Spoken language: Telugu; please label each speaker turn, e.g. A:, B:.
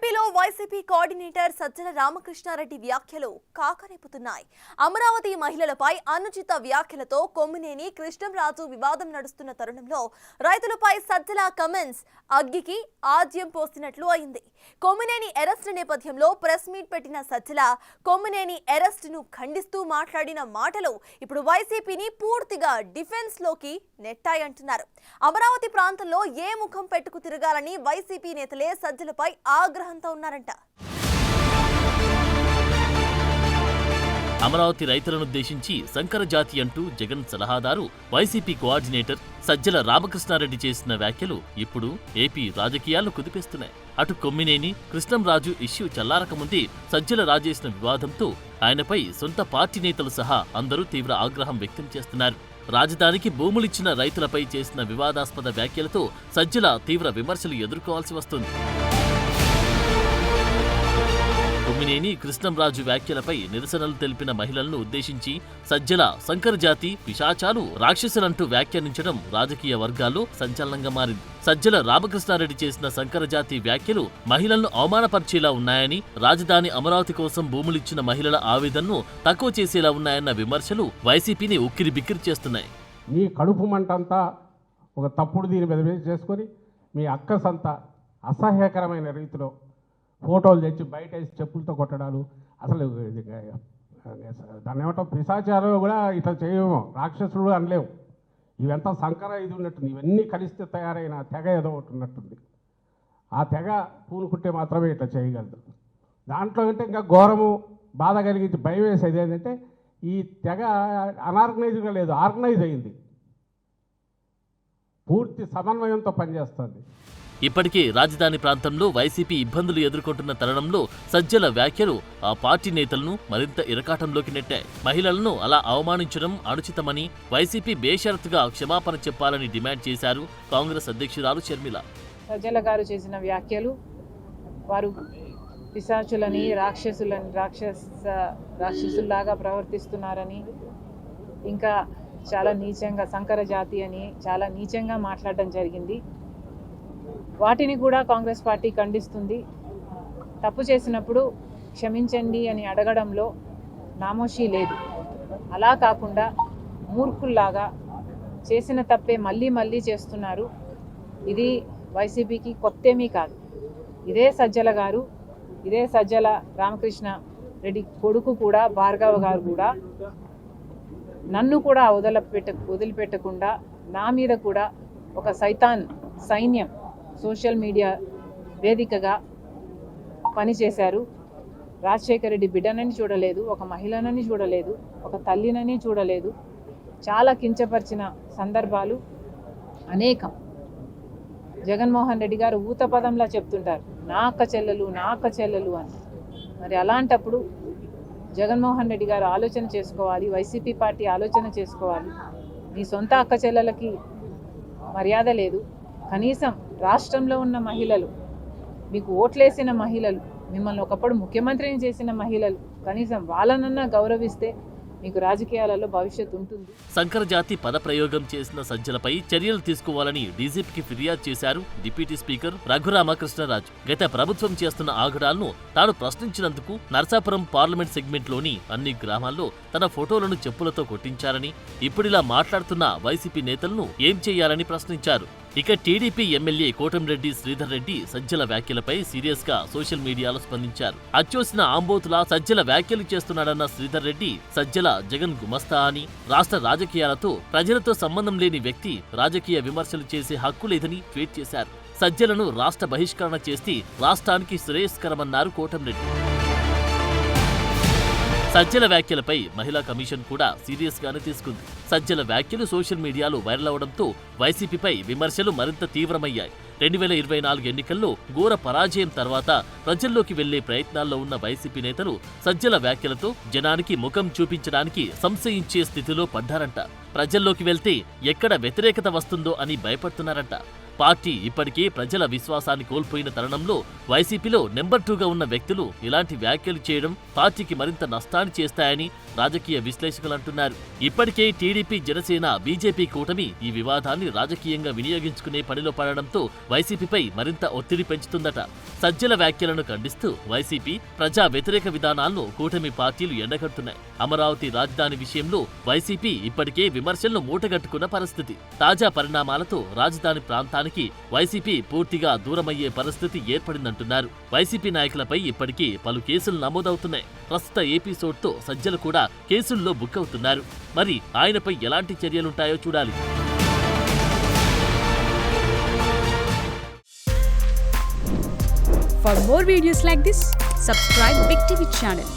A: ఏపీలో వైసీపీ కోఆర్డినేటర్ సజ్జల రామకృష్ణారెడ్డి వ్యాఖ్యలు కాకరేపుతున్నాయి. అమరావతి మహిళలపై అనుచిత వ్యాఖ్యలతో కొమ్మినేని కృష్ణంరాజు వివాదం నడుస్తున్న తరుణంలో రైతులపై సజ్జల కమెంట్స్ అగ్గికి ఆజ్యం పోసినట్లు అయింది. కొమ్మినేని అరెస్ట్ నేపథ్యంలో ప్రెస్ మీట్ పెట్టిన సజ్జల కొమ్మినేని అరెస్టును ఖండిస్తూ మాట్లాడిన మాటలు ఇప్పుడు వైసీపీని పూర్తిగా డిఫెన్స్ లోకి నెట్టాయంటున్నారు. అమరావతి ప్రాంతంలో ఏ ముఖం పెట్టుకు తిరగాలని వైసీపీ నేతలే సజ్జలపై ఆగ్రహంతో ఉన్నారంట.
B: అమరావతి రైతులను ఉద్దేశించి సంకర జాతి అంటూ జగన్ సలహాదారు వైసీపీ కోఆర్డినేటర్ సజ్జల రామకృష్ణారెడ్డి చేసిన వ్యాఖ్యలు ఇప్పుడు ఏపీ రాజకీయాలను కుదిపేస్తున్నాయి. అటు కొమ్మినేని కృష్ణంరాజు ఇష్యూ చల్లారకముందే సజ్జల రాజేసిన వివాదంతో ఆయనపై సొంత పార్టీ నేతలు సహా అందరూ తీవ్ర ఆగ్రహం వ్యక్తం చేస్తున్నారు. రాజధానికి భూములిచ్చిన రైతులపై చేసిన వివాదాస్పద వ్యాఖ్యలతో సజ్జల తీవ్ర విమర్శలు ఎదుర్కోవాల్సి వస్తుంది. కొమ్మినేని కృష్ణంరాజు వ్యాఖ్యలపై నిరసనలు తెలిపిన మహిళలను ఉద్దేశించి సజ్జల సంకర జాతి పిశాచాలు రాక్షసులంటూ వ్యాఖ్యానించడం రాజకీయ వర్గాల్లో సంచలనంగా మారింది. సజ్జల రామకృష్ణారెడ్డి చేసిన సంకర జాతి వ్యాఖ్యలు మహిళలను అవమానపరిచేలా ఉన్నాయని, రాజధాని అమరావతి కోసం భూములిచ్చిన మహిళల ఆవేదనను తక్కువ చేసేలా ఉన్నాయన్న విమర్శలు వైసీపీని ఉక్కిరి బిక్కిరి చేస్తున్నాయి.
C: మీ కడుపు మంటంతా ఒక తప్పుడు దీని మీద చేసుకొని మీ అక్కసంతా అసహ్యకరమైన రీతిలో ఫోటోలు తెచ్చి బయట వేసి చెప్పులతో కొట్టడాలు, అసలు దాన్ని ఏమంటాం పిశాచాలు కూడా ఇట్లా చేయము, రాక్షసులు అనలేము. ఇవంతా సంకర ఇది ఉన్నట్టుంది. ఇవన్నీ కలిస్తే తయారైన తెగ ఏదో ఒకటి ఉన్నట్టుంది. ఆ తెగ పూనుకుంటే మాత్రమే ఇట్లా చేయగలదు. దాంట్లో అంటే ఇంకా ఘోరము బాధ కలిగించి భయం వేసేది ఏంటంటే ఈ తెగ అనార్గనైజ్గా లేదు, ఆర్గనైజ్ అయింది, పూర్తి సమన్వయంతో పనిచేస్తుంది.
B: ఇప్పటికే రాజధాని ప్రాంతంలో వైసీపీ ఇబ్బందులు ఎదుర్కొంటున్న తరుణంలో సజ్జల వ్యాఖ్యలు ఆ పార్టీ నేతలను మరింత ఇరకాటంలోకి నెట్టాయి. మహిళలను అలా అవమానించడం అనుచితమని వైసీపీ బేషరతుగా క్షమాపణ చెప్పాలని డిమాండ్ చేశారు కాంగ్రెస్ అధ్యక్షురాలు షర్మిల.
D: సజ్జల గారు చేసిన వ్యాఖ్యలు వారు పిశాచులని రాక్షసుల్లాగా ప్రవర్తిస్తున్నారని, ఇంకా చాలా నీచంగా సంకర జాతి అని చాలా నీచంగా మాట్లాడడం జరిగింది. వాటిని కూడా కాంగ్రెస్ పార్టీ ఖండిస్తుంది. తప్పు చేసినప్పుడు క్షమించండి అని అడగడంలో నామోషీ లేదు. అలా కాకుండా మూర్ఖుల్లాగా చేసిన తప్పే మళ్ళీ మళ్ళీ చేస్తున్నారు. ఇది వైసీపీకి కొత్తేమీ కాదు. ఇదే సజ్జల రామకృష్ణ రెడ్డి కొడుకు కూడా భార్గవ గారు కూడా నన్ను కూడా వదిలిపెట్టకుండా నా మీద కూడా ఒక సైన్యం సోషల్ మీడియా వేదికగా పనిచేశారు. రాజశేఖర రెడ్డి బిడ్డనని చూడలేదు, ఒక మహిళనని చూడలేదు, ఒక తల్లినని చూడలేదు. చాలా కించపరిచిన సందర్భాలు అనేకం. జగన్మోహన్ రెడ్డి గారు ఊతపదంలా చెప్తుంటారు, నా అక్క చెల్లెలు అని. మరి అలాంటప్పుడు జగన్మోహన్ రెడ్డి గారు ఆలోచన చేసుకోవాలి, వైసీపీ పార్టీ ఆలోచన చేసుకోవాలి. మీ సొంత అక్క చెల్లెలకి మర్యాద లేదు. కనీసం రాష్ట్రంలో ఉన్న మహిళలు, మీకు ఓట్లేసిన మహిళలు, మిమ్మల్ని ఒకప్పుడు ముఖ్యమంత్రిని చేసిన మహిళలు, కనీసం వాళ్ళనన్నా గౌరవిస్తే మీకు రాజకీయాలలో భవిష్యత్తు ఉంటుంది.
B: సంకర జాతి పదప్రయోగం చేసిన సజ్జలపై చర్యలు తీసుకోవాలని డీజీపీకి ఫిర్యాదు చేశారు డిప్యూటీ స్పీకర్ రఘురామకృష్ణరాజు. గత ప్రభుత్వం చేస్తున్న ఆగడాలను తాను ప్రశ్నించినందుకు నర్సాపురం పార్లమెంట్ సెగ్మెంట్లోని అన్ని గ్రామాల్లో తన ఫోటోలను చెప్పులతో కొట్టించారని, ఇప్పుడిలా మాట్లాడుతున్న వైసీపీ నేతలను ఏం చేయాలని ప్రశ్నించారు. ఇక టీడీపీ ఎమ్మెల్యే కోటంరెడ్డి శ్రీధర్ రెడ్డి సజ్జల వ్యాఖ్యలపై సీరియస్ గా సోషల్ మీడియాలో స్పందించారు. అచ్చోసిన ఆంబోతులా సజ్జల వ్యాఖ్యలు చేస్తున్నాడన్న శ్రీధర్ రెడ్డి, సజ్జల జగన్ గుమస్తా అని, రాష్ట్ర రాజకీయాలతో ప్రజలతో సంబంధం లేని వ్యక్తి రాజకీయ విమర్శలు చేసే హక్కు లేదని ట్వీట్ చేశారు. సజ్జలను రాష్ట్ర బహిష్కరణ చేస్తే రాష్ట్రానికి శ్రేయస్కరమన్నారు కోటంరెడ్డి. సజ్జల వ్యాఖ్యలపై మహిళా కమిషన్ కూడా సీరియస్ గానే తీసుకుంది. సజ్జల వ్యాఖ్యలు సోషల్ మీడియాలో వైరల్ అవడంతో వైసీపీపై విమర్శలు మరింత తీవ్రమయ్యాయి. 2024 ఎన్నికల్లో ఘోర పరాజయం తర్వాత ప్రజల్లోకి వెళ్లే ప్రయత్నాల్లో ఉన్న వైసీపీ నేతలు సజ్జల వ్యాఖ్యలతో జనానికి ముఖం చూపించడానికి సంశయించే స్థితిలో పడ్డారంట. ప్రజల్లోకి వెళ్తే ఎక్కడ వ్యతిరేకత వస్తుందో అని భయపడుతున్నారంట. పార్టీ ఇప్పటికే ప్రజల విశ్వాసాన్ని కోల్పోయిన తరుణంలో వైసీపీలో నెంబర్ 2గా ఉన్న వ్యక్తులు ఇలాంటి వ్యాఖ్యలు చేయడం పార్టీకి మరింత నష్టాన్ని చేస్తాయని రాజకీయ విశ్లేషకులు అంటున్నారు. ఇప్పటికే టీడీపీ, జనసేన, బీజేపీ కూటమి ఈ వివాదాన్ని రాజకీయంగా వినియోగించుకునే పనిలో పడడంతో వైసీపీపై మరింత ఒత్తిడి పెంచుతుందట. సజ్జల వ్యాఖ్యలను ఖండిస్తూ వైసీపీ, ప్రజా వ్యతిరేక విధానాలను కూటమి పార్టీలు ఎండగడుతున్నాయి. అమరావతి రాజధాని విషయంలో వైసీపీ ఇప్పటికే విమర్శలను మూటగట్టుకున్న పరిస్థితి. తాజా పరిణామాలతో రాజధాని ప్రాంతానికి వైసీపీ పూర్తిగా దూరమయ్యే పరిస్థితి ఏర్పడిందంటున్నారు. వైసీపీ నాయకులపై ఇప్పటికీ పలు కేసులు నమోదవుతున్నాయి. ప్రస్తుత ఎపిసోడ్తో సజ్జలు కూడా కేసుల్లో బుక్ అవుతున్నారు. మరి ఆయనపై ఎలాంటి చర్యలుంటాయో చూడాలి.
E: For more videos like this, subscribe Big TV channel.